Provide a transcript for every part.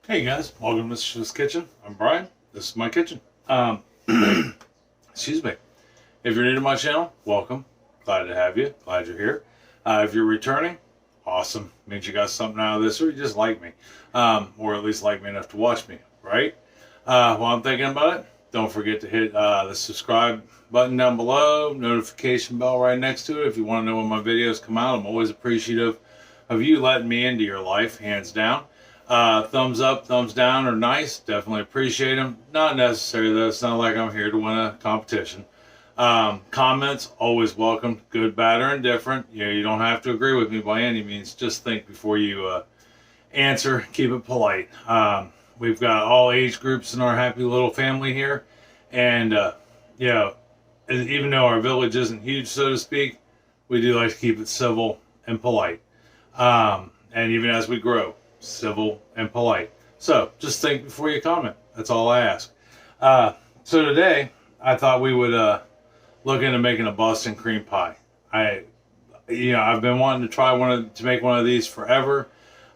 Hey guys, welcome to Mr. Kitchen. I'm Brian. This is my kitchen. Excuse me. If you're new to my channel, welcome. Glad to have you. Glad you're here. If you're returning, awesome. Means you got something out of this, or you just like me, or at least like me enough to watch me, right? While I'm thinking about it, don't forget to hit the subscribe button down below, notification bell right next to it. If you want to know when my videos come out, I'm always appreciative of you letting me into your life, hands down. Thumbs up, thumbs down are nice. Definitely appreciate them. Not necessary though. It's not like I'm here to win a competition. Comments, always welcome. Good, bad, or indifferent. You don't have to agree with me by any means. Just think before you answer. Keep it polite. We've got all age groups in our happy little family here. And, even though our village isn't huge, so to speak, we do like to keep it civil and polite. And even as we grow, civil and polite. So just think before you comment. That's all I ask. So today I thought we would look into making a Boston cream pie. I've been wanting to make one of these forever.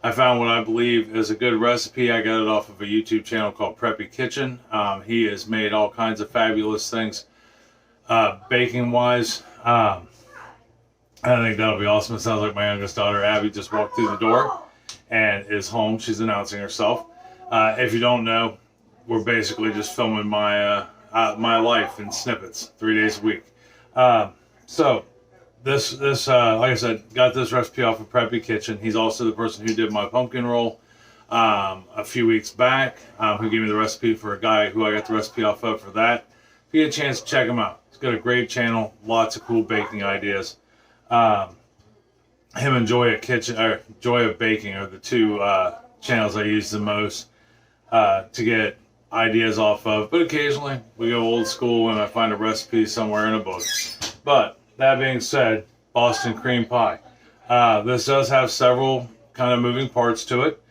I found what I believe is a good recipe. I got it off of a YouTube channel called Preppy Kitchen. He has made all kinds of fabulous things baking wise. I think that'll be awesome. It sounds like my youngest daughter Abby just walked through the door and is home. She's announcing herself. If you don't know, we're basically just filming my life in snippets 3 days a week. So this like I said, got this recipe off of Preppy Kitchen. He's also the person who did my pumpkin roll a few weeks back, who gave me the recipe for a guy who I got the recipe off of for that. If you get a chance to check him out, he's got a great channel, lots of cool baking ideas. Him and Joy of Baking are the two channels I use the most to get ideas off of. But occasionally we go old school and I find a recipe somewhere in a book. But that being said, Boston cream pie. This does have several kind of moving parts to it.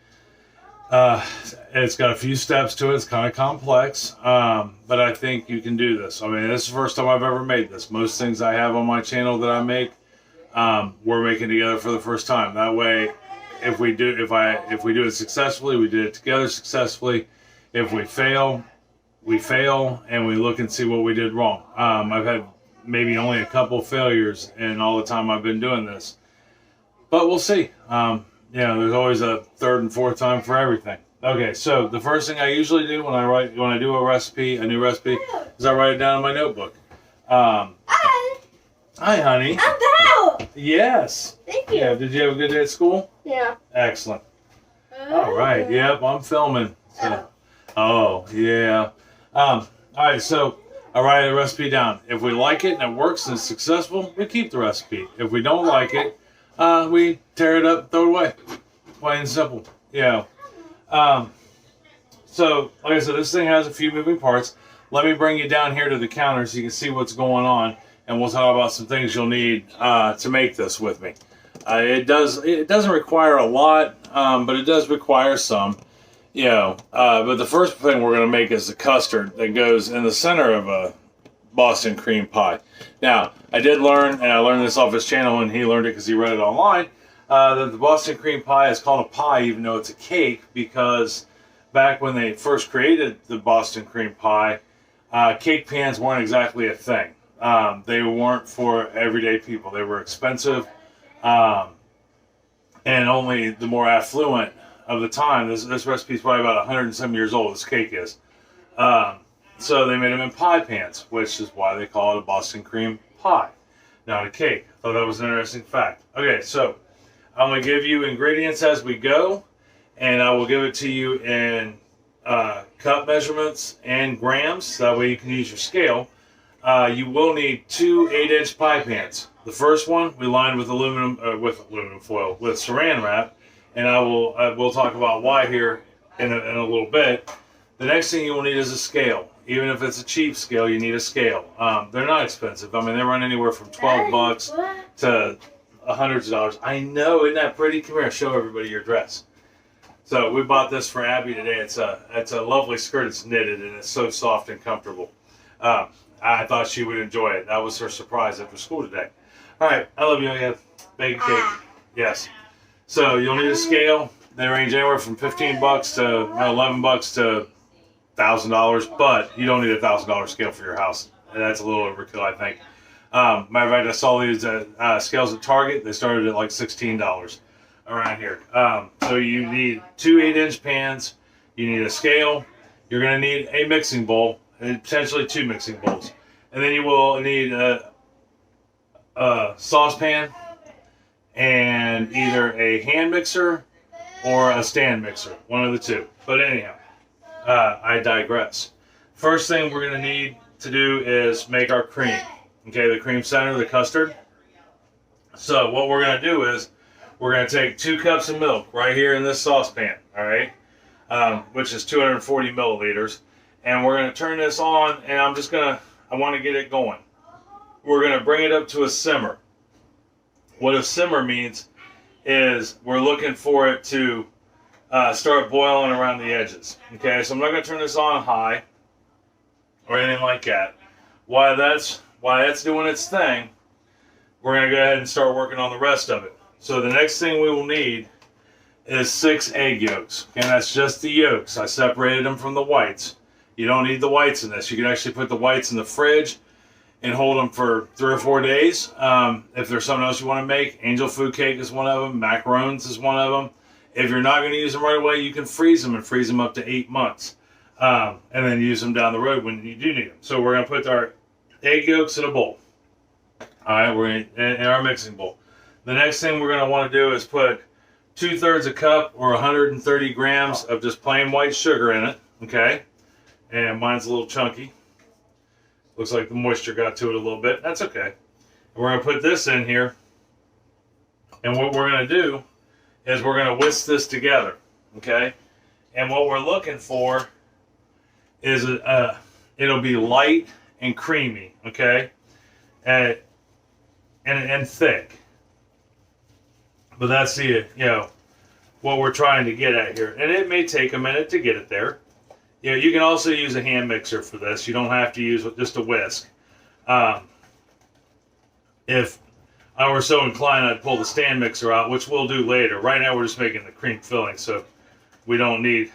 It's got a few steps to it. It's kind of complex, but I think you can do this. I mean, this is the first time I've ever made this. Most things I have on my channel that I make, we're making together for the first time. That way, if we do it successfully, we did it together successfully. If we fail, and we look and see what we did wrong. I've had maybe only a couple failures in all the time I've been doing this, but we'll see. There's always a third and fourth time for everything. Okay, so the first thing I usually do when I do a new recipe, is I write it down in my notebook. Hi, honey. I'm out. Yes. Thank you. Yeah. Did you have a good day at school? Yeah. Excellent. All right. Yep. I'm filming. So. Oh yeah. All right. So I write a recipe down. If we like it and it works and it's successful, we keep the recipe. If we don't like it, we tear it up, throw it away. Plain and simple. Yeah. So like I said, this thing has a few moving parts. Let me bring you down here to the counter so you can see what's going on. And we'll talk about some things you'll need to make this with me. It doesn't require a lot, but it does require some. But the first thing we're going to make is the custard that goes in the center of a Boston cream pie. Now, I did learn, and I learned this off his channel, and he learned it because he read it online, that the Boston cream pie is called a pie even though it's a cake, because back when they first created the Boston cream pie, cake pans weren't exactly a thing. They weren't for everyday people. They were expensive, and only the more affluent of the time. This recipe is probably about 100 and some years old. This cake is. So they made them in pie pans, which is why they call it a Boston cream pie, not a cake. Thought that was an interesting fact. Okay, so I'm going to give you ingredients as we go, and I will give it to you in cup measurements and grams. That way you can use your scale. You will need 2 8-inch pie pans. The first one we lined with aluminum foil with Saran wrap, and we'll talk about why here in a little bit. The next thing you will need is a scale. Even if it's a cheap scale, you need a scale. They're not expensive. I mean, they run anywhere from $12 to hundreds of dollars. I know, isn't that pretty? Come here, show everybody your dress. So we bought this for Abby today. It's a lovely skirt. It's knitted and it's so soft and comfortable. I thought she would enjoy it. That was her surprise after school today. All right, I love you. Yeah, bake a cake. Yes. So you'll need a scale. They range anywhere from 15 bucks to 11 bucks to $1,000, but you don't need a $1,000 scale for your house. That's a little overkill, I think. Matter of fact, I saw these scales at Target. They started at like $16 around here. So you need two 8-inch pans. You need a scale. You're going to need a mixing bowl, and potentially two mixing bowls. And then you will need a saucepan and either a hand mixer or a stand mixer, one of the two. But anyhow, I digress. First thing we're going to need to do is make our cream. Okay, the cream center, the custard. So what we're going to do is we're going to take 2 cups of milk right here in this saucepan, all right, which is 240 milliliters. And we're going to turn this on, and I want to get it going. We're going to bring it up to a simmer. What a simmer means is we're looking for it to start boiling around the edges. Okay, so I'm not going to turn this on high or anything like that. While that's doing its thing, we're going to go ahead and start working on the rest of it. So the next thing we will need is 6 egg yolks. And that's just the yolks. I separated them from the whites. You don't need the whites in this. You can actually put the whites in the fridge and hold them for 3 or 4 days. If there's something else you want to make, angel food cake is one of them. Macarons is one of them. If you're not going to use them right away, you can freeze them and freeze them up to 8 months. And then use them down the road when you do need them. So we're going to put our egg yolks in a bowl. All right, we're in our mixing bowl. The next thing we're going to want to do is put 2/3 a cup or 130 grams of just plain white sugar in it. Okay, and mine's a little chunky. Looks like the moisture got to it a little bit. That's okay. And we're going to put this in here. And what we're going to do is we're going to whisk this together. Okay, and what we're looking for is it'll be light and creamy. Okay, and thick. But that's what we're trying to get at here. And it may take a minute to get it there. You can also use a hand mixer for this. You don't have to use just a whisk. If I were so inclined, I'd pull the stand mixer out, which we'll do later. Right now, we're just making the cream filling, so we don't need...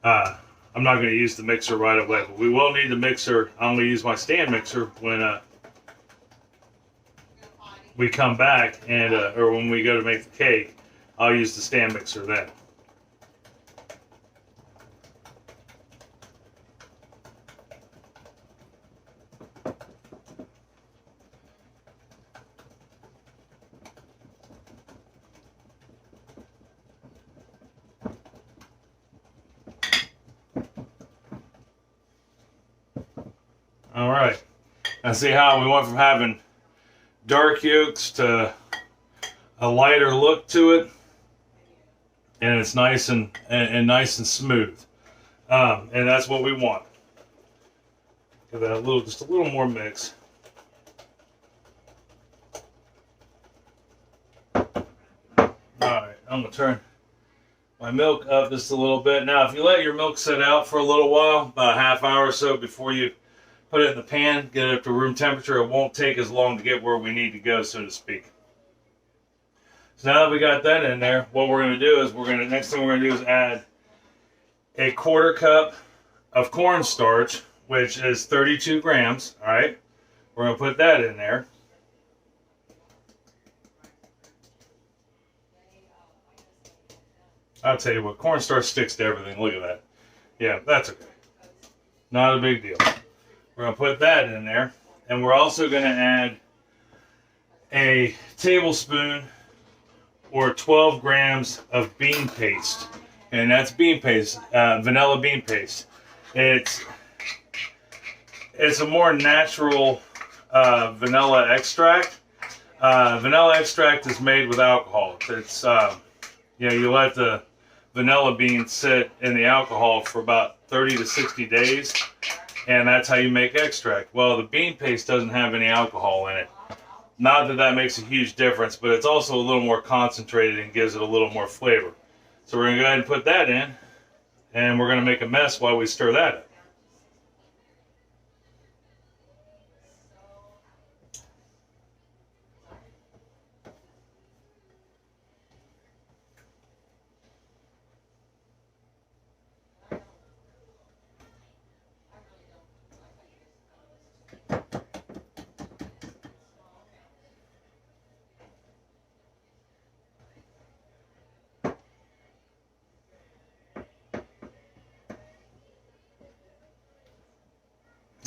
I'm not going to use the mixer right away, but we will need the mixer. I'm going to use my stand mixer when we come back and or when we go to make the cake. I'll use the stand mixer then. All right. Now see how we went from having dark yolks to a lighter look to it, and it's nice and nice and smooth, and that's what we want. Give that just a little more mix. All right, I'm gonna turn my milk up just a little bit. Now, if you let your milk sit out for a little while, about a half hour or so before you put it in the pan, get it up to room temperature, it won't take as long to get where we need to go, so to speak. So now that we got that in there, what we're going to do is next thing we're going to do is add a 1/4 cup of cornstarch, which is 32 grams. All right, we're going to put that in there. I'll tell you what, cornstarch sticks to everything. Look at that. Yeah, that's okay. Not a big deal. We're going to put that in there, and we're also going to add a tablespoon or 12 grams of bean paste, and that's bean paste, vanilla bean paste. It's a more natural vanilla extract. Vanilla extract is made with alcohol. It's you let the vanilla beans sit in the alcohol for about 30 to 60 days. And that's how you make extract. Well, the bean paste doesn't have any alcohol in it. Not that that makes a huge difference, but it's also a little more concentrated and gives it a little more flavor. So we're going to go ahead and put that in, and we're going to make a mess while we stir that up.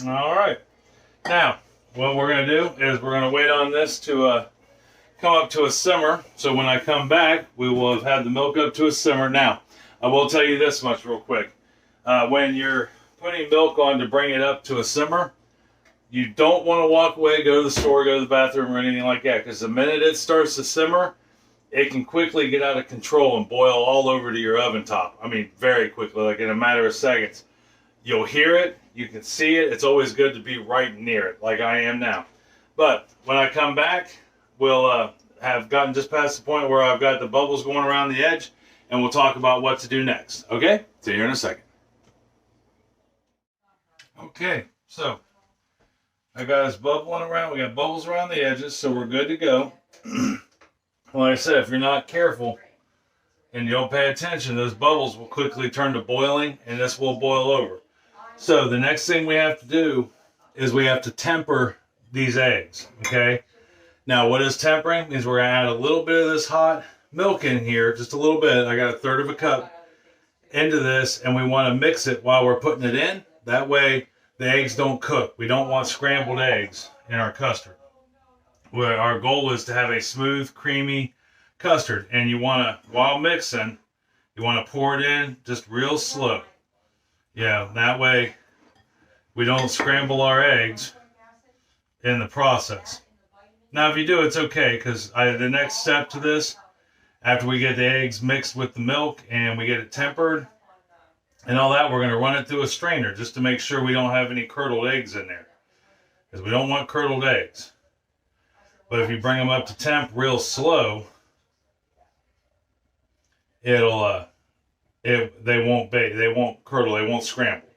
All right. Now, what we're going to do is we're going to wait on this to come up to a simmer. So when I come back, we will have had the milk up to a simmer. Now, I will tell you this much real quick. When you're putting milk on to bring it up to a simmer, you don't want to walk away, go to the store, go to the bathroom, or anything like that. Because the minute it starts to simmer, it can quickly get out of control and boil all over to your oven top. I mean, very quickly, like in a matter of seconds. You'll hear it, you can see it. It's always good to be right near it, like I am now. But when I come back, we'll have gotten just past the point where I've got the bubbles going around the edge, and we'll talk about what to do next. Okay? See you here in a second. Okay, so I got us bubbling around. We got bubbles around the edges, so we're good to go. Like I said, if you're not careful and you don't pay attention, those bubbles will quickly turn to boiling, and this will boil over. So the next thing we have to do is we have to temper these eggs, okay? Now, what is tempering? It means we're going to add a little bit of this hot milk in here, just a little bit. I got 1/3 of a cup into this, and we want to mix it while we're putting it in. That way, the eggs don't cook. We don't want scrambled eggs in our custard. Where our goal is to have a smooth, creamy custard, and you want to, while mixing, you want to pour it in just real slow. Yeah, that way we don't scramble our eggs in the process. Now, if you do, it's okay, because the next step to this, after we get the eggs mixed with the milk and we get it tempered and all that, we're going to run it through a strainer just to make sure we don't have any curdled eggs in there, because we don't want curdled eggs. But if you bring them up to temp real slow, they won't bake, they won't curdle, they won't scramble.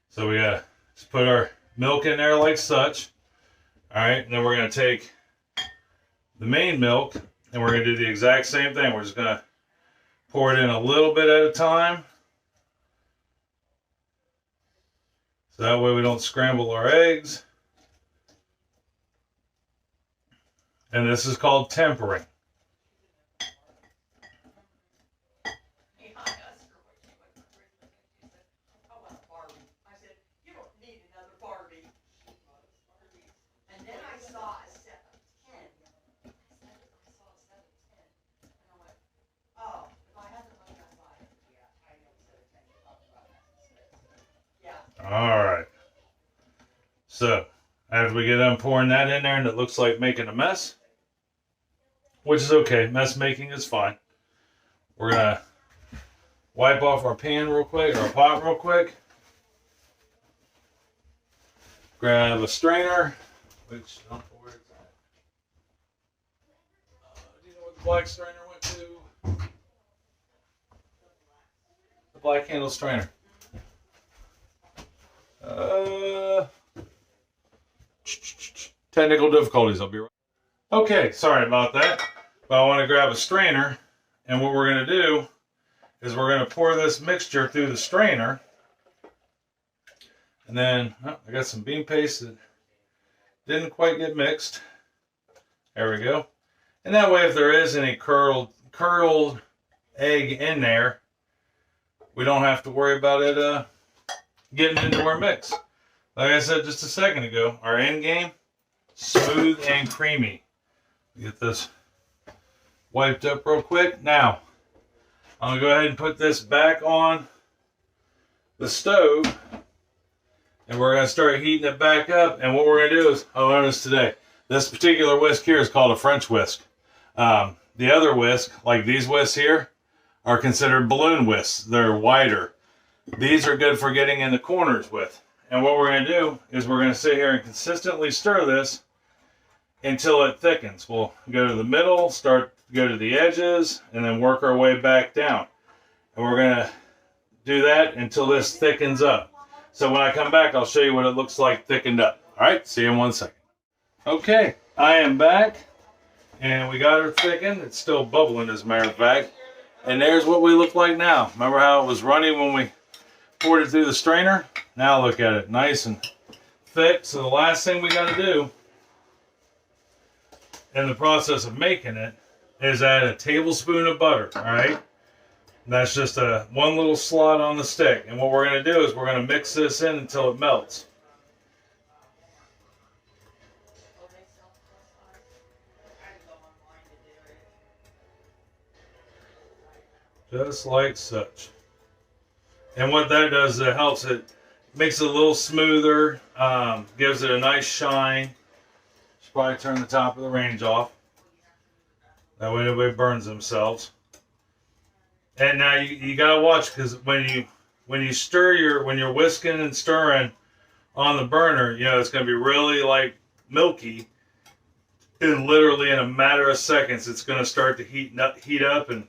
So we gotta just put our milk in there like such. All right, and then we're gonna take the main milk and we're gonna do the exact same thing. We're just gonna pour it in a little bit at a time, so that way we don't scramble our eggs. And this is called tempering. All right. So, after we get done pouring that in there and it looks like making a mess, which is okay, mess making is fine, we're going to wipe off our pan real quick, or our pot real quick. Grab a strainer, which I don't know where it's at. Do you know where the black strainer went to? The black handle strainer. Technical difficulties, I'll be right. Okay, sorry about that. But I want to grab a strainer, and what we're going to do is we're going to pour this mixture through the strainer. And then, I got some bean paste that didn't quite get mixed. There we go. And that way, if there is any curled egg in there, we don't have to worry about it getting into our mix. Like I said just a second ago, our end game, smooth and creamy. Get this wiped up real quick. Now, I'm going to go ahead and put this back on the stove, and we're going to start heating it back up. And what we're going to do is, I learned this today, this particular whisk here is called a French whisk. The other whisk, like these whisks here, are considered balloon whisks. They're wider. These are good for getting in the corners with. And what we're going to do is we're going to sit here and consistently stir this until it thickens. We'll go to the middle, go to the edges, and then work our way back down. And we're going to do that until this thickens up. So when I come back, I'll show you what it looks like thickened up. All right, see you in 1 second. Okay, I am back, and we got her thickened. It's still bubbling, as a matter of fact. And there's what we look like now. Remember how it was runny when we poured it through the strainer? Now look at it, nice and thick. So the last thing we got to do in the process of making it is add a tablespoon of butter, all right? That's just one little slot on the stick. And what we're going to do is we're going to mix this in until it melts. Just like such. And what that does is it helps it, makes it a little smoother, gives it a nice shine. Should probably turn the top of the range off. That way nobody burns themselves. And now you gotta watch, because when you stir when you're whisking and stirring on the burner, you know, it's gonna be really like milky. And literally in a matter of seconds, it's gonna start to heat up and,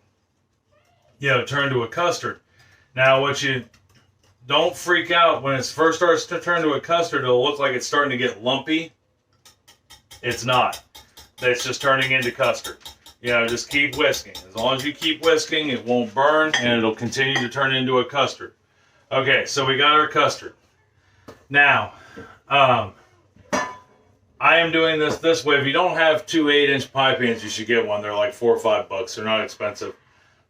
you know, turn to a custard. Now, what you don't freak out when it first starts to turn to a custard, it'll look like it's starting to get lumpy. It's not. It's just turning into custard. You know, just keep whisking. As long as you keep whisking, it won't burn and it'll continue to turn into a custard. Okay, so we got our custard. Now, I am doing this way. If you don't have two 8-inch pie pans, you should get one. They're like $4 or $5. They're not expensive.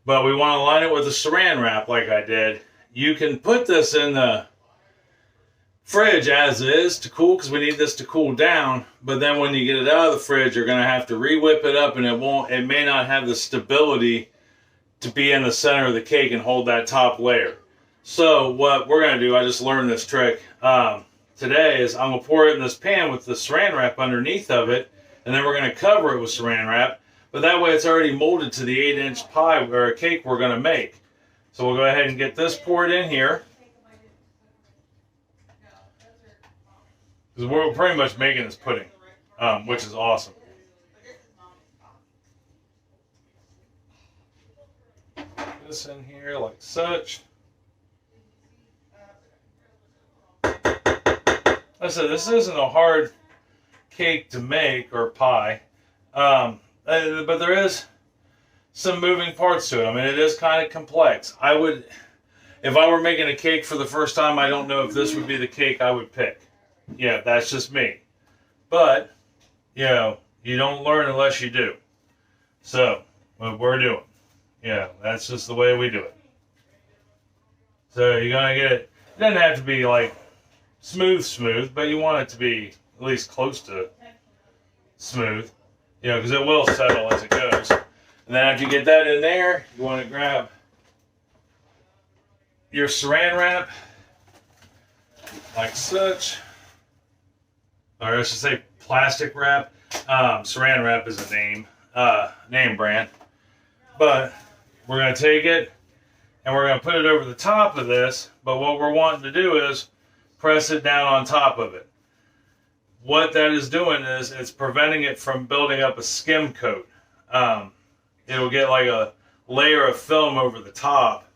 But we want to line it with a saran wrap like I did. You can put this in the fridge as is to cool, because we need this to cool down. But then when you get it out of the fridge, you're going to have to re-whip it up, and it may not have the stability to be in the center of the cake and hold that top layer. So what we're going to do, I just learned this trick today, is I'm going to pour it in this pan with the saran wrap underneath of it, and then we're going to cover it with saran wrap. But that way it's already molded to the 8-inch pie or cake we're going to make. So we'll go ahead and get this poured in here. Because we're pretty much making this pudding, which is awesome. Put this in here like such. Like I said, this isn't a hard cake to make or pie. But there is some moving parts to it. I mean, it is kind of complex. If I were making a cake for the first time, I don't know if this would be the cake I would pick. Yeah, that's just me. But, you know, you don't learn unless you do. So, what we're doing. Yeah, that's just the way we do it. So, you're going to get it. It doesn't have to be like smooth, but you want it to be at least close to smooth. You know, because it will settle as it goes. And then after you get that in there, you want to grab your saran wrap, like such. Or I should say plastic wrap. Saran wrap is a name brand. But we're going to take it and we're going to put it over the top of this. But what we're wanting to do is press it down on top of it. What that is doing is it's preventing it from building up a skim coat. It'll get like a layer of film over the top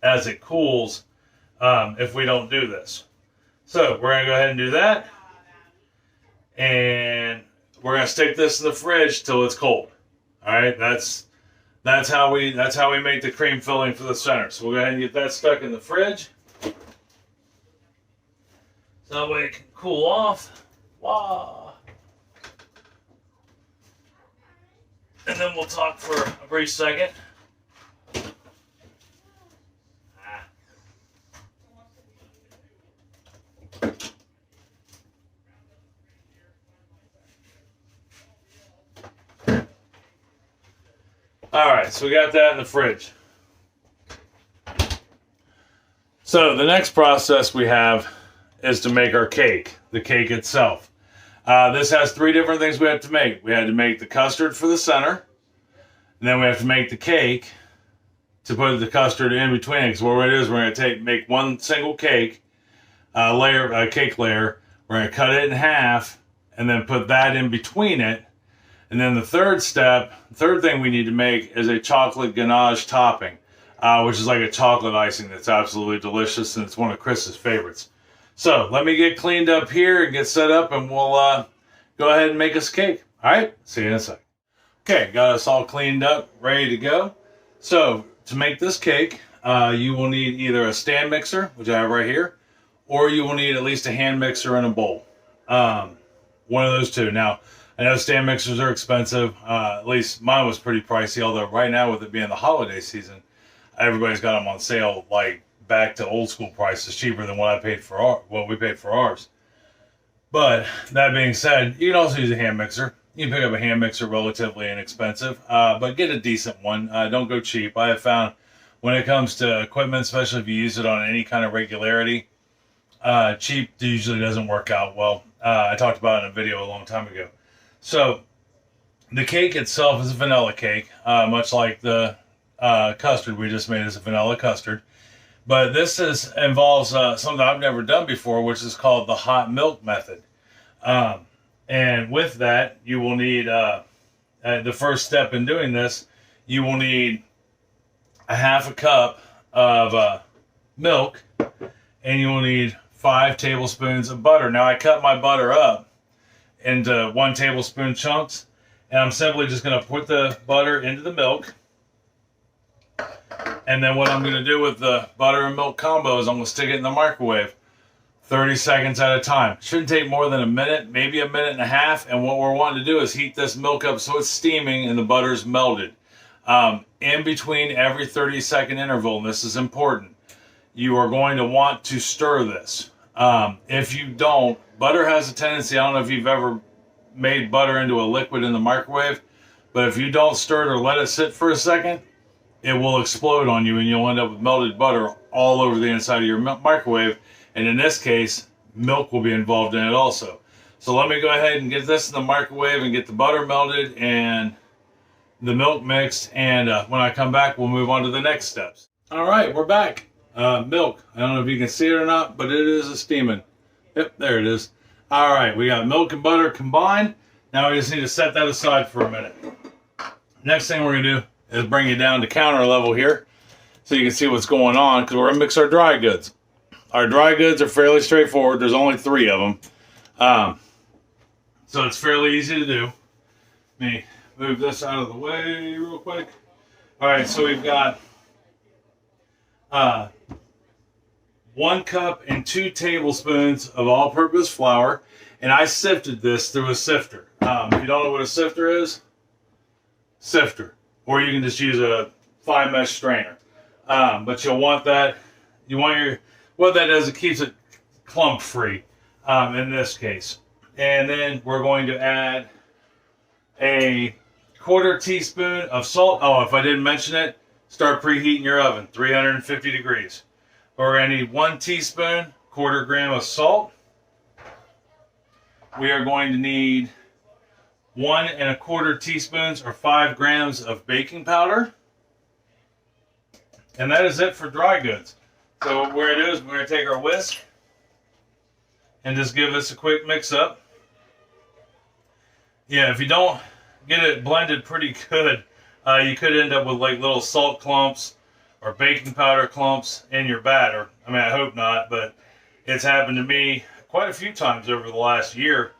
as it cools if we don't do this. So we're going to go ahead and do that. And we're going to stick this in the fridge till it's cold. All right, that's how we make the cream filling for the center. So we'll go ahead and get that stuck in the fridge. So that way it can cool off. Wow. And then we'll talk for a brief second. Alright, so we got that in the fridge. So the next process we have is to make our cake, the cake itself. This has 3 different things we have to make. We had to make the custard for the center, and then we have to make the cake to put the custard in between it. Because what we're going to do is we're going to make one single cake, cake layer. We're going to cut it in half, and then put that in between it. And then the third thing we need to make is a chocolate ganache topping, which is like a chocolate icing that's absolutely delicious, and it's one of Chris's favorites. So let me get cleaned up here and get set up, and we'll go ahead and make us a cake. All right, see you in a second. Okay, got us all cleaned up, ready to go. So to make this cake, you will need either a stand mixer, which I have right here, or you will need at least a hand mixer and a bowl. One of those two. Now, I know stand mixers are expensive. At least mine was pretty pricey, although right now with it being the holiday season, everybody's got them on sale, like back to old school prices, cheaper than what we paid for ours. But that being said, you can also use a hand mixer. You can pick up a hand mixer, relatively inexpensive, but get a decent one. Don't go cheap. I have found when it comes to equipment, especially if you use it on any kind of regularity, cheap usually doesn't work out well. I talked about it in a video a long time ago. So the cake itself is a vanilla cake, much like the custard we just made is a vanilla custard. But this involves something I've never done before, which is called the hot milk method. And with that, you will need, the first step in doing this, you will need a half a cup of milk, and you will need 5 tablespoons of butter. Now, I cut my butter up into 1 tablespoon chunks, and I'm simply just going to put the butter into the milk. And then what I'm going to do with the butter and milk combo is I'm going to stick it in the microwave 30 seconds at a time. Shouldn't take more than a minute, maybe a minute and a half. And what we're wanting to do is heat this milk up so it's steaming and the butter's melted. In between every 30-second interval, and this is important, you are going to want to stir this. If you don't, butter has a tendency, I don't know if you've ever made butter into a liquid in the microwave, but if you don't stir it or let it sit for a second, it will explode on you and you'll end up with melted butter all over the inside of your microwave. And in this case, milk will be involved in it also. So let me go ahead and get this in the microwave and get the butter melted and the milk mixed. And when I come back, we'll move on to the next steps. All right, we're back. Milk. I don't know if you can see it or not, but it is a steaming. Yep, there it is. All right, we got milk and butter combined. Now we just need to set that aside for a minute. Next thing we're going to do is bring it down to counter level here so you can see what's going on, because we're going to mix our dry goods. Our dry goods are fairly straightforward. There's only 3 of them. So it's fairly easy to do. Let me move this out of the way real quick. All right, so we've got 1 cup and 2 tablespoons of all-purpose flour, and I sifted this through a sifter. If you don't know what a sifter is, sifter. Or you can just use a fine mesh strainer. But you'll want that. What that does, it keeps it clump free in this case. And then we're going to add a 1/4 teaspoon of salt. Oh, if I didn't mention it, start preheating your oven, 350 degrees. We're going to need 1 teaspoon, 1/4 gram of salt. We are going to need 1 1/4 teaspoons or 5 grams of baking powder. And that is it for dry goods. So what we're going to do is we're going to take our whisk and just give this a quick mix up. Yeah, if you don't get it blended pretty good, you could end up with like little salt clumps or baking powder clumps in your batter. I mean, I hope not, but it's happened to me quite a few times over the last year.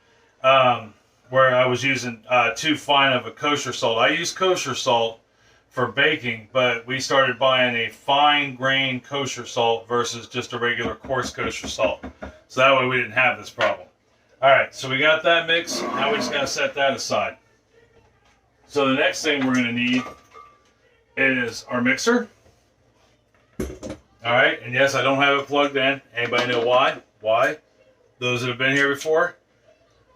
Where I was using too fine of a kosher salt. I use kosher salt for baking, but we started buying a fine grain kosher salt versus just a regular coarse kosher salt. So that way we didn't have this problem. All right, so we got that mix. Now we just got to set that aside. So the next thing we're going to need is our mixer. All right, and yes, I don't have it plugged in. Anybody know why? Why? Those that have been here before?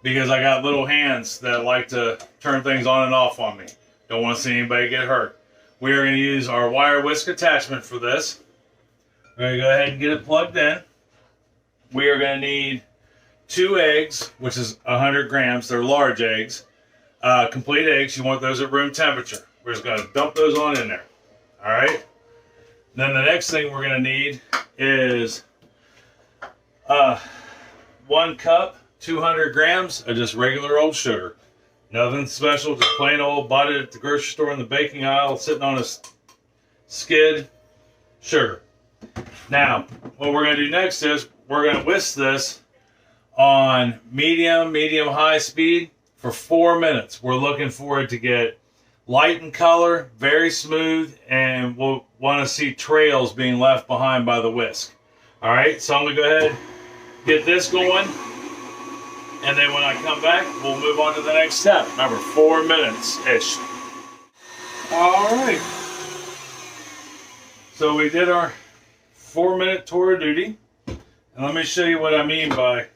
Because I got little hands that like to turn things on and off on me. Don't want to see anybody get hurt. We are going to use our wire whisk attachment for this. We're going to go ahead and get it plugged in. We are going to need 2 eggs, which is 100 grams. They're large eggs. Complete eggs. You want those at room temperature. We're just going to dump those on in there. All right. Then the next thing we're going to need is 1 cup, 200 grams of just regular old sugar. Nothing special, just plain old, bought it at the grocery store in the baking aisle, sitting on a skid, sugar. Now, what we're going to do next is we're going to whisk this on medium-high speed for 4 minutes. We're looking for it to get light in color, very smooth, and we'll want to see trails being left behind by the whisk. All right, so I'm going to go ahead and get this going. And then when I come back, we'll move on to the next step. Remember, 4 minutes-ish. All right. So we did our 4-minute tour of duty. And let me show you what I mean by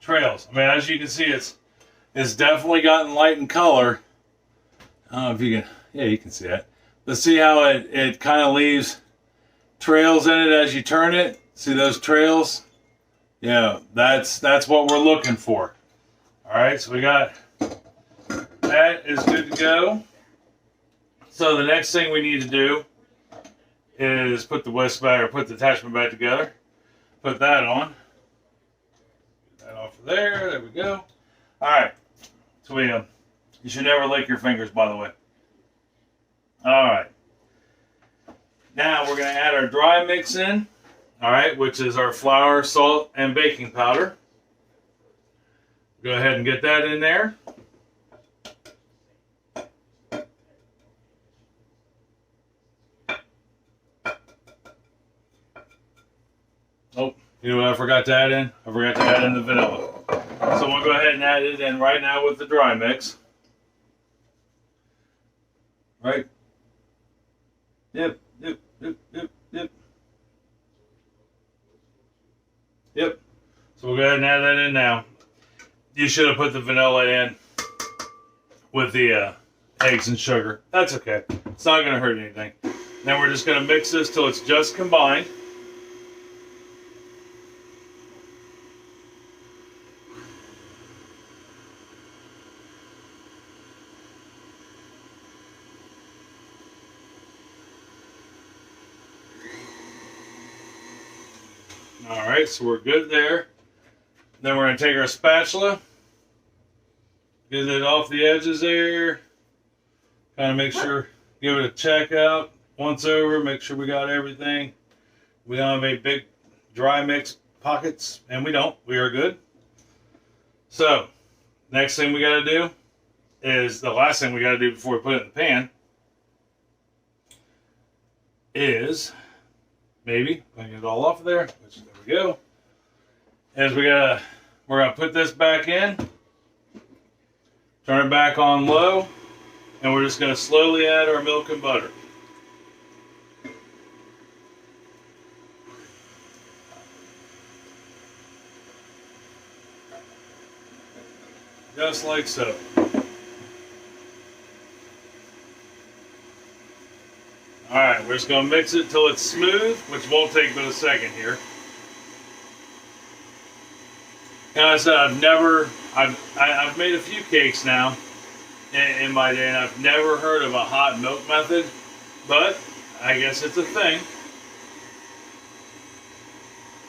trails. I mean, as you can see, it's definitely gotten light in color. I don't know if you can, yeah, you can see that. But see how it kind of leaves trails in it as you turn it? See those trails? Yeah, that's what we're looking for. All right, so we got that is good to go. So the next thing we need to do is put the whisk back, or put the attachment back together. Put that on. Get that off of there. There we go. All right. So you should never lick your fingers, by the way. All right. Now we're going to add our dry mix in. All right, which is our flour, salt, and baking powder. Go ahead and get that in there. Oh, you know what I forgot to add in? I forgot to add in the vanilla. So we'll go ahead and add it in right now with the dry mix. Right? Yep. Yep. So we'll go ahead and add that in now. You should have put the vanilla in with the eggs and sugar. That's okay. It's not going to hurt anything. Now we're just going to mix this till it's just combined. Alright, so we're good there. Then we're going to take our spatula, get it off the edges there, kind of make sure, give it a check out once over, make sure we got everything. We don't have any big dry mix pockets, and we don't. We are good. So, next thing we got to do is, the last thing we got to do before we put it in the pan is, maybe, get it all off of there, which there we go, is we're gonna put this back in, turn it back on low, and we're just gonna slowly add our milk and butter. Just like so. Alright, we're just going to mix it till it's smooth, which won't take but a second here. And I said, I've made a few cakes now in my day, and I've never heard of a hot milk method, but I guess it's a thing.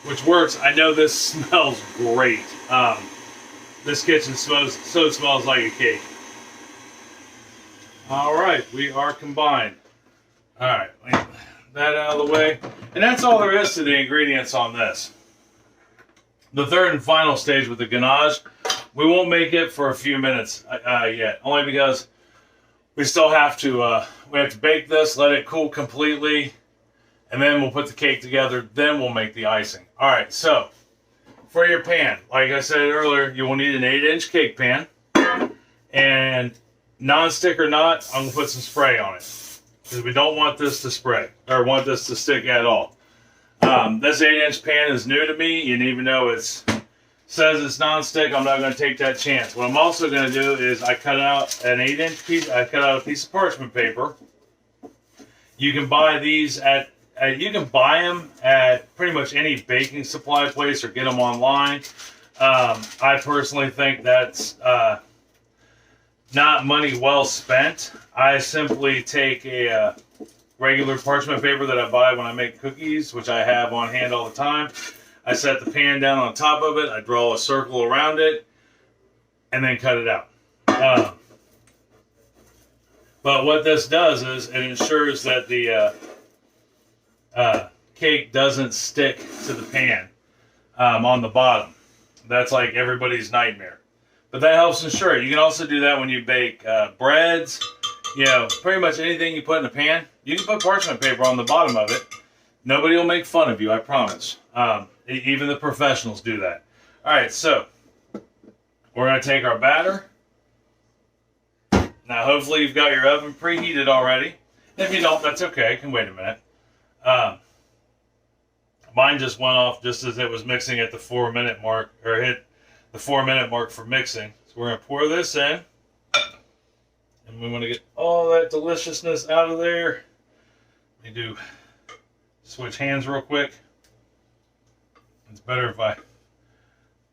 Which works. I know this smells great. This kitchen smells like a cake. Alright, we are combined. Alright, that out of the way. And that's all there is to the ingredients on this. The third and final stage with the ganache, we won't make it for a few minutes yet. Only because we still have to, bake this, let it cool completely, and then we'll put the cake together, then we'll make the icing. Alright, so, for your pan, like I said earlier, you will need an 8-inch cake pan. And non-stick or not, I'm going to put some spray on it. Because we don't want this to spray, or want this to stick at all. This 8-inch pan is new to me, and even though it says it's non-stick, I'm not going to take that chance. What I'm also going to do is I cut out an 8-inch piece, I cut out a piece of parchment paper. You can buy these you can buy them at pretty much any baking supply place or get them online. I personally think that's not money well spent. I simply take a regular parchment paper that I buy when I make cookies, which I have on hand all the time. I set the pan down on top of it, I draw a circle around it, and then cut it out. But what this does is it ensures that the cake doesn't stick to the pan on the bottom. That's like everybody's nightmare. But that helps ensure it. You can also do that when you bake breads. You know, pretty much anything you put in the pan, you can put parchment paper on the bottom of it. Nobody will make fun of you, I promise. Even the professionals do that. Alright, so we're going to take our batter. Now, hopefully you've got your oven preheated already. If you don't, that's okay. It can wait a minute. Mine just went off just as it was mixing at the 4-minute mark, or hit the 4-minute mark for mixing. So we're going to pour this in. And we want to get all that deliciousness out of there. Let me switch hands real quick. It's better if I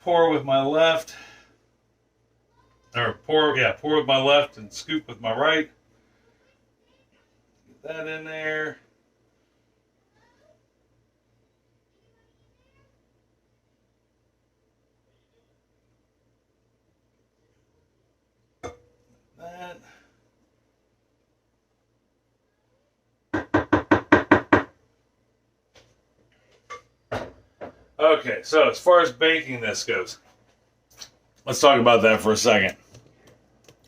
pour with my left. Or pour with my left and scoop with my right. Get that in there. That. Okay, so as far as baking this goes, let's talk about that for a second.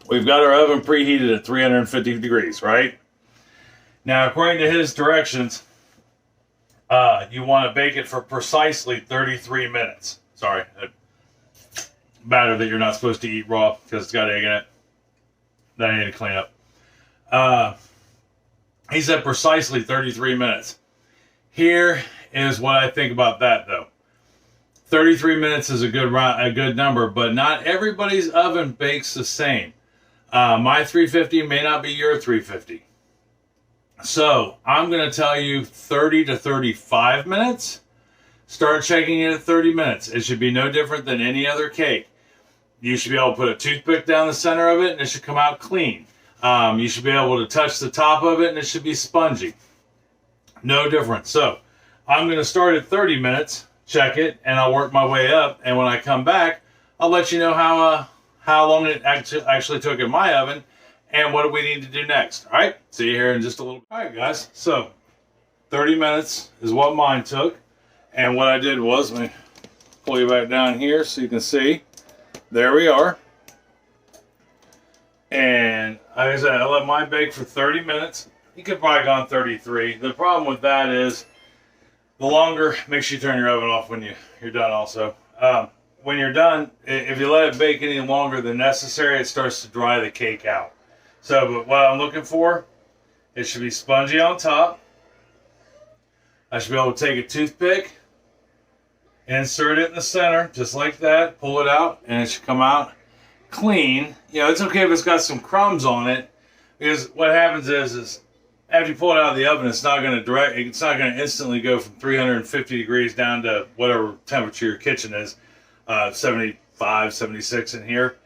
We've got our oven preheated at 350 degrees, right? Now, according to his directions, you want to bake it for precisely 33 minutes. Sorry, batter that you're not supposed to eat raw because it's got egg in it that I need to clean up. He said precisely 33 minutes. Here is what I think about that, though. 33 minutes is a good number, but not everybody's oven bakes the same. My 350 may not be your 350. So I'm going to tell you 30 to 35 minutes. Start checking it at 30 minutes. It should be no different than any other cake. You should be able to put a toothpick down the center of it and it should come out clean. You should be able to touch the top of it and it should be spongy. No different. So I'm going to start at 30 minutes, check it, and I'll work my way up. And when I come back, I'll let you know how long it actually took in my oven and what do we need to do next. All right, see you here in just a little bit. All right, guys, so 30 minutes is what mine took. And what I did was, let me pull you back down here so you can see. There we are. And like I said, I let mine bake for 30 minutes. You could probably gone 33. The problem with that is the longer, make sure you turn your oven off when you're done also. When you're done, if you let it bake any longer than necessary, it starts to dry the cake out. So, but what I'm looking for, it should be spongy on top. I should be able to take a toothpick, insert it in the center, just like that, pull it out, and it should come out clean. You know, it's okay if it's got some crumbs on it, because what happens is after you pull it out of the oven, it's not going to instantly go from 350 degrees down to whatever temperature your kitchen is, 75, 76 in here.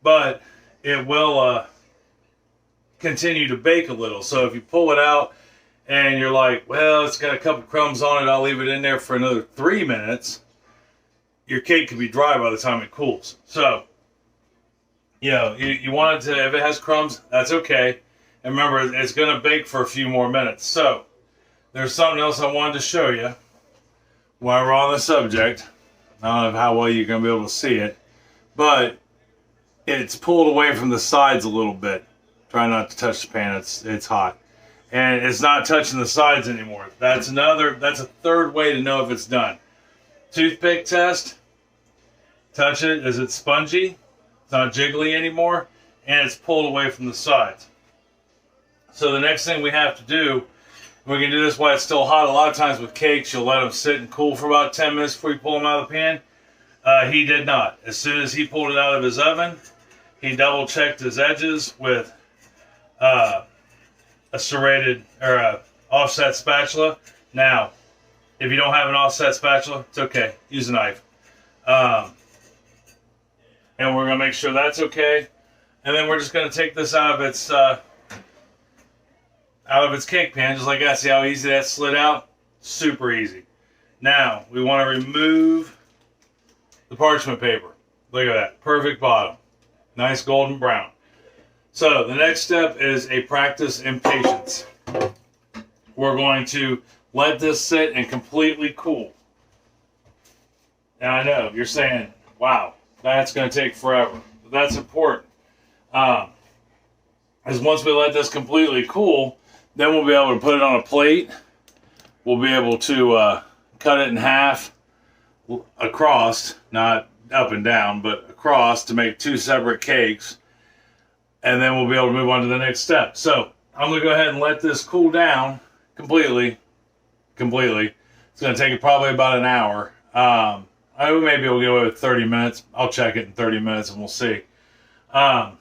But it will continue to bake a little. So if you pull it out and you're like, well, it's got a couple crumbs on it, I'll leave it in there for another 3 minutes, your cake could be dry by the time it cools. So, you know, you want it to, if it has crumbs, that's okay. And remember, it's going to bake for a few more minutes. So, there's something else I wanted to show you while we're on the subject. I don't know how well you're going to be able to see it, but it's pulled away from the sides a little bit. Try not to touch the pan, it's hot. And it's not touching the sides anymore. That's a third way to know if it's done. Toothpick test, touch it, is it spongy? It's not jiggly anymore, and it's pulled away from the sides. So the next thing we have to do, we can do this while it's still hot. A lot of times with cakes, you'll let them sit and cool for about 10 minutes before you pull them out of the pan. He did not. As soon as he pulled it out of his oven, he double checked his edges with a serrated or a offset spatula. Now, if you don't have an offset spatula, it's okay. Use a knife. And we're going to make sure that's okay. And then we're just going to take this out of its cake pan, just like that. See how easy that slid out? Super easy. Now, we want to remove the parchment paper. Look at that. Perfect bottom. Nice golden brown. So, the next step is a practice in patience. We're going to let this sit and completely cool. Now, I know, you're saying, wow, that's going to take forever. But that's important. As once we let this completely cool, then we'll be able to put it on a plate. We'll be able to cut it in half across, not up and down, but across to make 2 separate cakes. And then we'll be able to move on to the next step. So I'm going to go ahead and let this cool down completely. It's going to take it probably about an hour. We may be able to get away with 30 minutes. I'll check it in 30 minutes and we'll see. And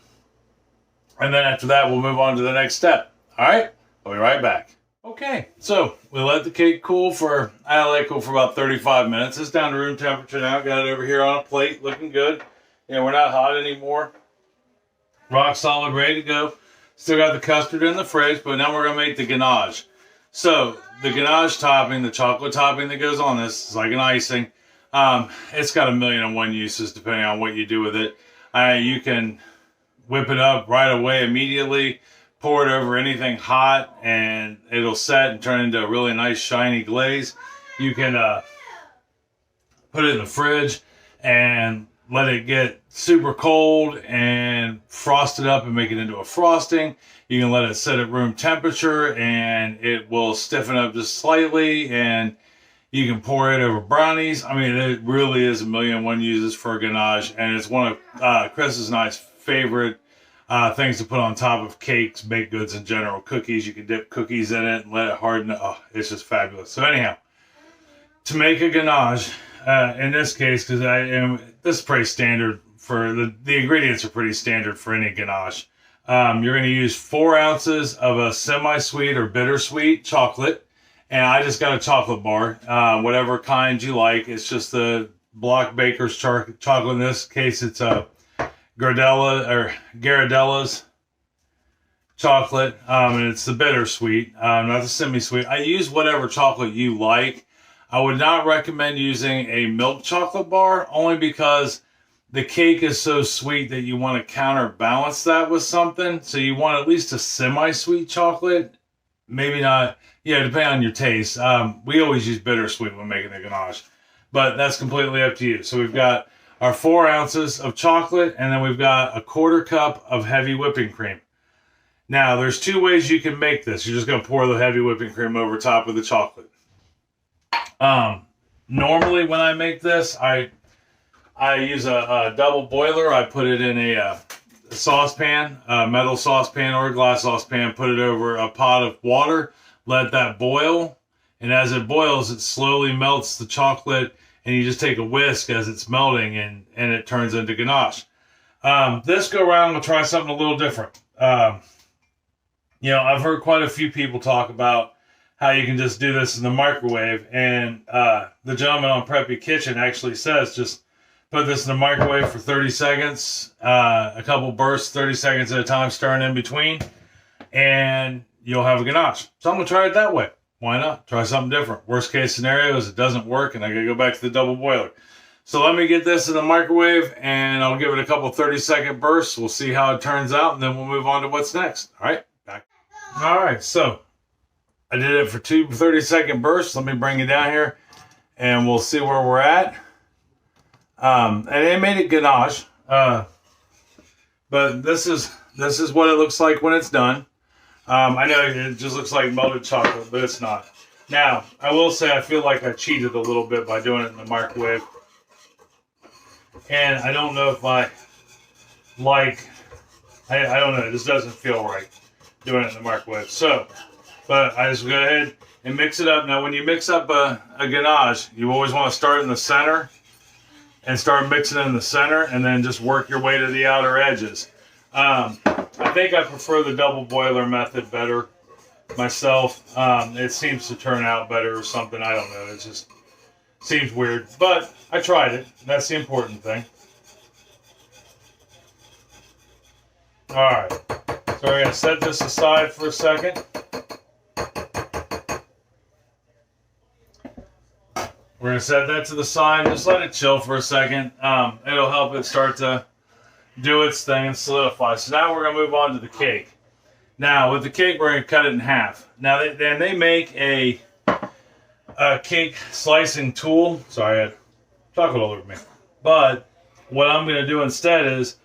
then after that, we'll move on to the next step. All right? I'll be right back. Okay, so we let the cake cool for, I let it cool for about 35 minutes. It's down to room temperature now. Got it over here on a plate, looking good. We're not hot anymore. Rock solid, ready to go. Still got the custard in the fridge, but now we're going to make the ganache. So the ganache topping, the chocolate topping that goes on this is like an icing. It's got 1,000,001 uses depending on what you do with it. You can whip it up right away immediately, pour it over anything hot, and it'll set and turn into a really nice shiny glaze. You can put it in the fridge and let it get super cold and frost it up and make it into a frosting. You can let it sit at room temperature and it will stiffen up just slightly, and you can pour it over brownies. I mean, it really is 1,000,001 uses for a ganache, and it's one of Chris's and I's favorite things to put on top of cakes, baked goods in general, cookies. You can dip cookies in it and let it harden. Oh, it's just fabulous. So anyhow, to make a ganache, in this case, because this is pretty standard for the ingredients are pretty standard for any ganache. You're going to use 4 ounces of a semi-sweet or bittersweet chocolate, and I just got a chocolate bar, whatever kind you like. It's just the Block Baker's chocolate. In this case, it's a Ghirardelli's chocolate, and it's the bittersweet, not the semi-sweet. I use whatever chocolate you like. I would not recommend using a milk chocolate bar, only because the cake is so sweet that you want to counterbalance that with something. So you want at least a semi-sweet chocolate. Maybe not, depending on your taste. We always use bittersweet when making a ganache, but that's completely up to you. So we've got our 4 ounces of chocolate, and then we've got a 1/4 cup of heavy whipping cream. Now, there's 2 ways you can make this. You're just going to pour the heavy whipping cream over top of the chocolate. Normally when I make this, I use a double boiler. I put it in a saucepan, a metal saucepan or a glass saucepan, put it over a pot of water, let that boil, and as it boils, it slowly melts the chocolate, and you just take a whisk as it's melting, and it turns into ganache. This go around, we'll try something a little different. I've heard quite a few people talk about how you can just do this in the microwave, and the gentleman on Preppy Kitchen actually says just put this in the microwave for 30 seconds, a couple bursts, 30 seconds at a time, stirring in between, and you'll have a ganache. So I'm going to try it that way. Why not? Try something different. Worst case scenario is it doesn't work, and I got to go back to the double boiler. So let me get this in the microwave, and I'll give it a couple 30-second bursts. We'll see how it turns out, and then we'll move on to what's next. All right, back. All right, so I did it for 2 30-second bursts. Let me bring it down here, and we'll see where we're at. And it made it ganache, but this is what it looks like when it's done. I know it just looks like melted chocolate, but it's not. Now, I will say I feel like I cheated a little bit by doing it in the microwave. And I don't know if I don't know, this doesn't feel right doing it in the microwave. So, but I just go ahead and mix it up. Now, when you mix up a ganache, you always want to start in the center and start mixing in the center, and then just work your way to the outer edges. I think I prefer the double boiler method better myself. It seems to turn out better or something. I don't know. It just seems weird. But I tried it. That's the important thing. All right. So we're going to set this aside for a second. We're going to set that to the side. Just let it chill for a second. It'll help it start to do its thing and solidify. So now we're going to move on to the cake. Now, with the cake, we're going to cut it in half. Now, they make a cake slicing tool. Sorry, I had chocolate all over me. But what I'm going to do instead is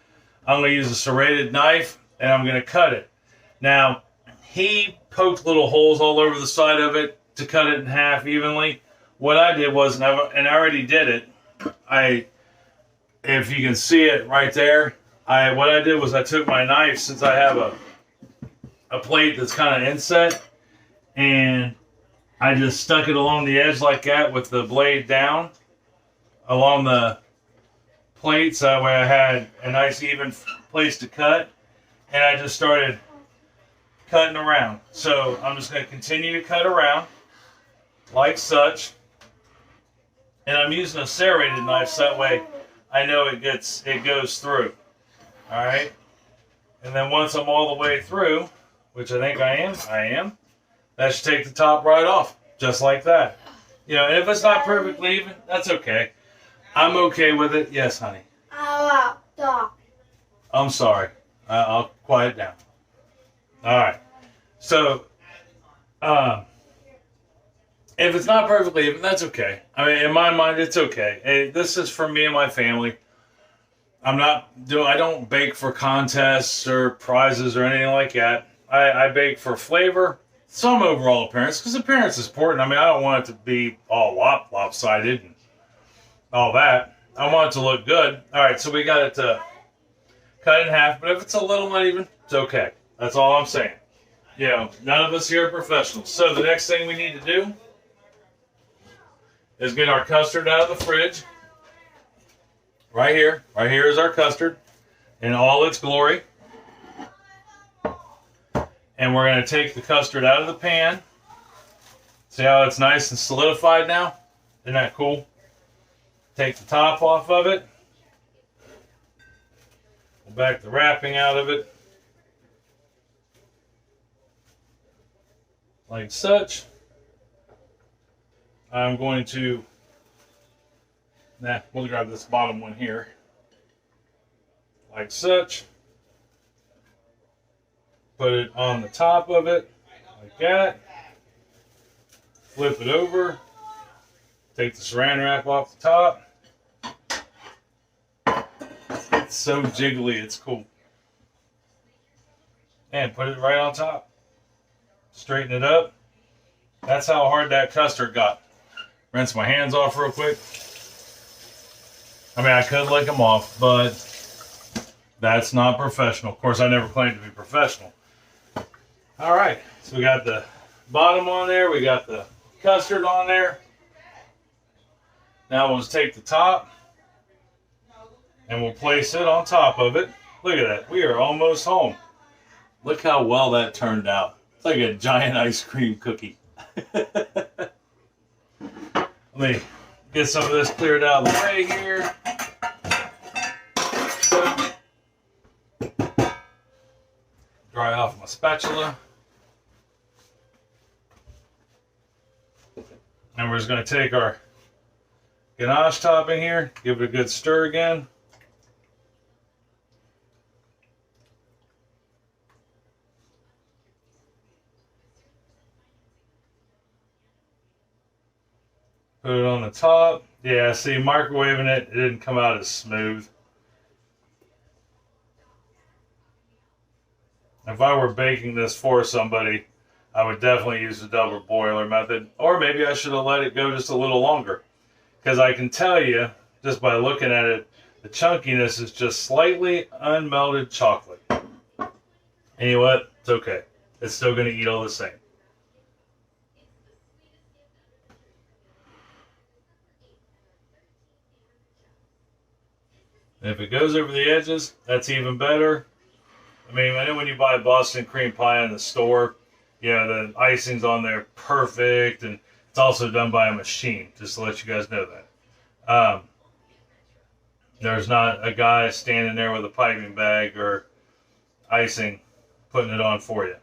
I'm going to use a serrated knife, and I'm going to cut it. Now, he poked little holes all over the side of it to cut it in half evenly. What I did was, and I already did it, if you can see it right there, what I did was I took my knife, since I have a plate that's kind of inset, and I just stuck it along the edge like that with the blade down. along the plates. That way I had a nice even place to cut. And I just started cutting around. So I'm just going to continue to cut around like such. And I'm using a serrated knife so that way I know it goes through. Alright? And then once I'm all the way through, which I think I am, that should take the top right off. Just like that. You know, and if it's not perfectly even, that's okay. I'm okay with it. Yes, honey. I'm sorry. I'll quiet down. Alright. So, if it's not perfectly even, that's okay. I mean, in my mind, it's okay. Hey, this is for me and my family. I don't bake for contests or prizes or anything like that. I bake for flavor, some overall appearance, because appearance is important. I mean, I don't want it to be all lopsided and all that. I want it to look good. All right, so we got it to cut in half, but if it's a little uneven, it's okay. That's all I'm saying. You know, none of us here are professionals. So the next thing we need to do is get our custard out of the fridge. Right here. Right here is our custard in all its glory. And we're going to take the custard out of the pan. See how it's nice and solidified now? Isn't that cool? Take the top off of it. Pull back the wrapping out of it. Like such. I'm going to, we'll grab this bottom one here. Like such. Put it on the top of it, like that. Flip it over. Take the saran wrap off the top. It's so jiggly, it's cool. And put it right on top. Straighten it up. That's how hard that custard got. Rinse my hands off real quick. I mean, I could lick them off, but that's not professional. Of course, I never claimed to be professional. All right, so we got the bottom on there. We got the custard on there. Now we'll just take the top and we'll place it on top of it. Look at that. We are almost home. Look how well that turned out. It's like a giant ice cream cookie. Let me get some of this cleared out of the way here. Dry off my spatula. And we're just going to take our ganache topping here, give it a good stir again. Put it on the top. Yeah, see, microwaving it, it didn't come out as smooth. If I were baking this for somebody, I would definitely use the double boiler method. Or maybe I should have let it go just a little longer. Because I can tell you, just by looking at it, the chunkiness is just slightly unmelted chocolate. And you know what? It's okay. It's still going to eat all the same. And if it goes over the edges, that's even better. I mean, I know when you buy Boston cream pie in the store, you know, the icing's on there perfect, and it's also done by a machine, just to let you guys know that. There's not a guy standing there with a piping bag or icing putting it on for you.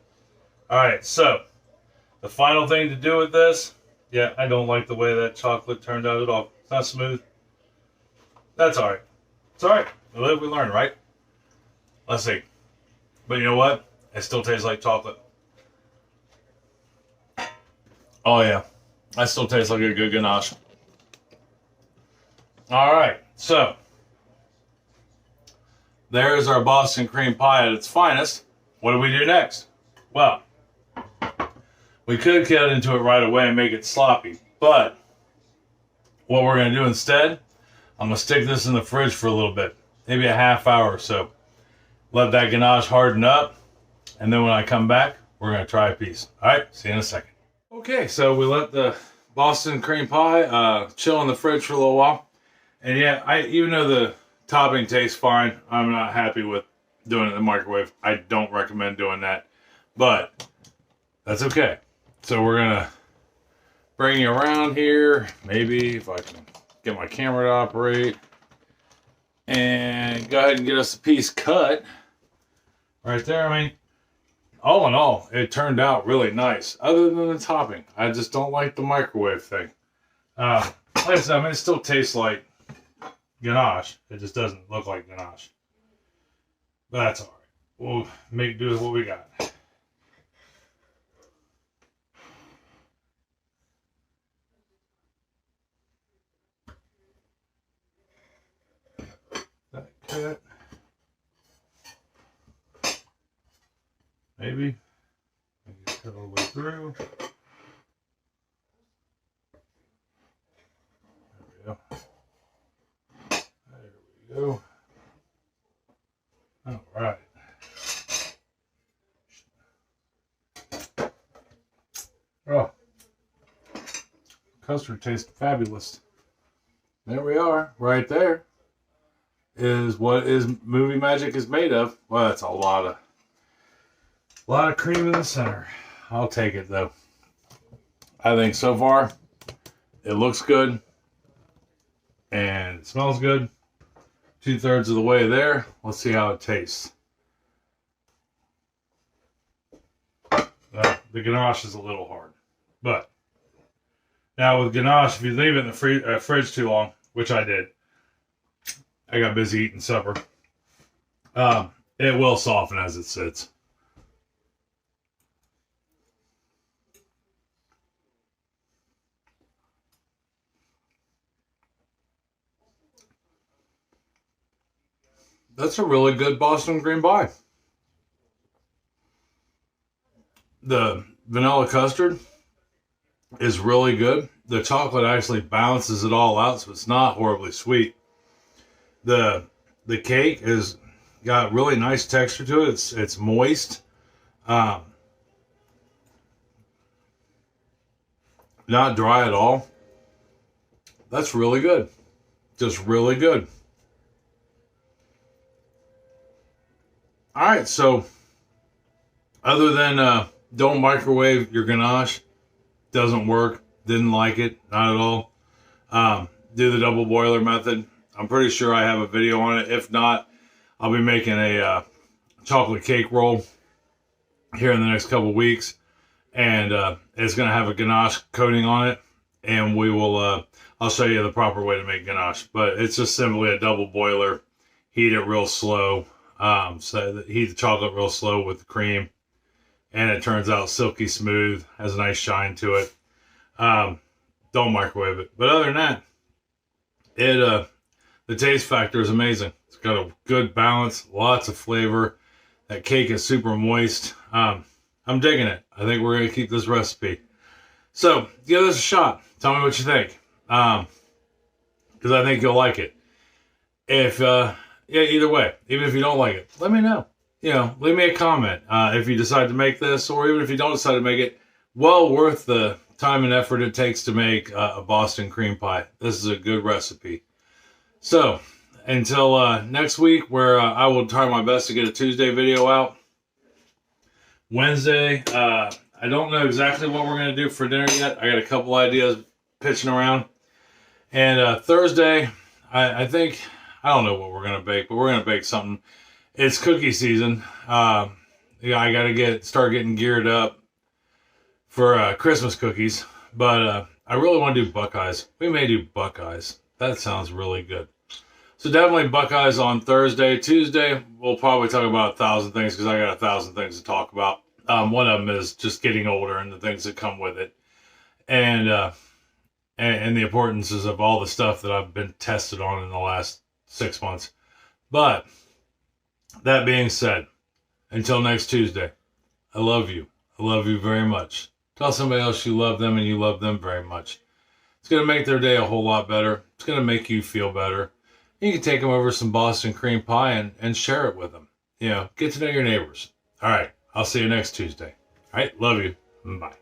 Alright, so the final thing to do with this, yeah, I don't like the way that chocolate turned out at all. It's not smooth. That's alright. It's alright. We live, we learn, right? Let's see. But you know what? It still tastes like chocolate. Oh yeah. That still tastes like a good ganache. Alright, so there's our Boston cream pie at its finest. What do we do next? Well, we could cut into it right away and make it sloppy, but what we're going to do instead, I'm going to stick this in the fridge for a little bit, maybe a half hour or so. Let that ganache harden up, and then when I come back, we're going to try a piece. Alright, see you in a second. Okay, so we let the Boston cream pie chill in the fridge for a little while. And yeah, even though the topping tastes fine, I'm not happy with doing it in the microwave. I don't recommend doing that, but that's okay. So we're gonna bring you around here. Maybe if I can get my camera to operate, and go ahead and get us a piece cut right there. I mean, all in all, it turned out really nice. Other than the topping, I just don't like the microwave thing. Like I said, I mean, it still tastes like Ganache. It just doesn't look like Ganache. But that's all right. We'll make do with what we got. That cut. Maybe. Cut all the way through. There we go. There we go. All right. Oh, custard tastes fabulous. There we are. Right there is what movie magic is made of. Well, that's a lot of cream in the center. I'll take it though. I think so far it looks good and it smells good. 2/3 of the way there. Let's see how it tastes. The Ganache is a little hard, but now with Ganache, if you leave it in the fridge too long, which I did, I got busy eating supper. It will soften as it sits. That's a really good Boston green pie. The vanilla custard is really good. The chocolate actually balances it all out, so it's not horribly sweet. The cake is got really nice texture to it. It's moist. Not dry at all. That's really good. Just really good. All right, so other than don't microwave your Ganache, doesn't work, didn't like it, not at all. Do the double boiler method. I'm pretty sure I have a video on it. If not, I'll be making a chocolate cake roll here in the next couple weeks, and it's going to have a Ganache coating on it, and we will. I'll show you the proper way to make Ganache, but it's just simply a double boiler. Heat it real slow. So heat the chocolate real slow with the cream, and it turns out silky smooth, has a nice shine to it. Don't microwave it, but other than that, the taste factor is amazing. It's got a good balance, lots of flavor. That cake is super moist. I'm digging it. I think we're gonna keep this recipe. So give this a shot. Tell me what you think, because I think you'll like it. If yeah, either way, even if you don't like it, let me know. You know, leave me a comment if you decide to make this, or even if you don't decide to make it. Well worth the time and effort it takes to make a Boston cream pie. This is a good recipe. So until next week, where I will try my best to get a Tuesday video out. Wednesday, I don't know exactly what we're going to do for dinner yet. I got a couple ideas pitching around. And Thursday, I think, I don't know what we're going to bake, but we're going to bake something. It's cookie season. Yeah, I got to start getting geared up for Christmas cookies. But I really want to do Buckeyes. We may do Buckeyes. That sounds really good. So definitely Buckeyes on Thursday. Tuesday, we'll probably talk about 1,000 things, because I got 1,000 things to talk about. One of them is just getting older and the things that come with it. And the importances of all the stuff that I've been tested on in the last 6 months. But that being said, until next Tuesday, I love you. I love you very much. Tell somebody else you love them and you love them very much. It's going to make their day a whole lot better. It's going to make you feel better. You can take them over some Boston cream pie and share it with them. You know, get to know your neighbors. All right. I'll see you next Tuesday. All right. Love you. Bye.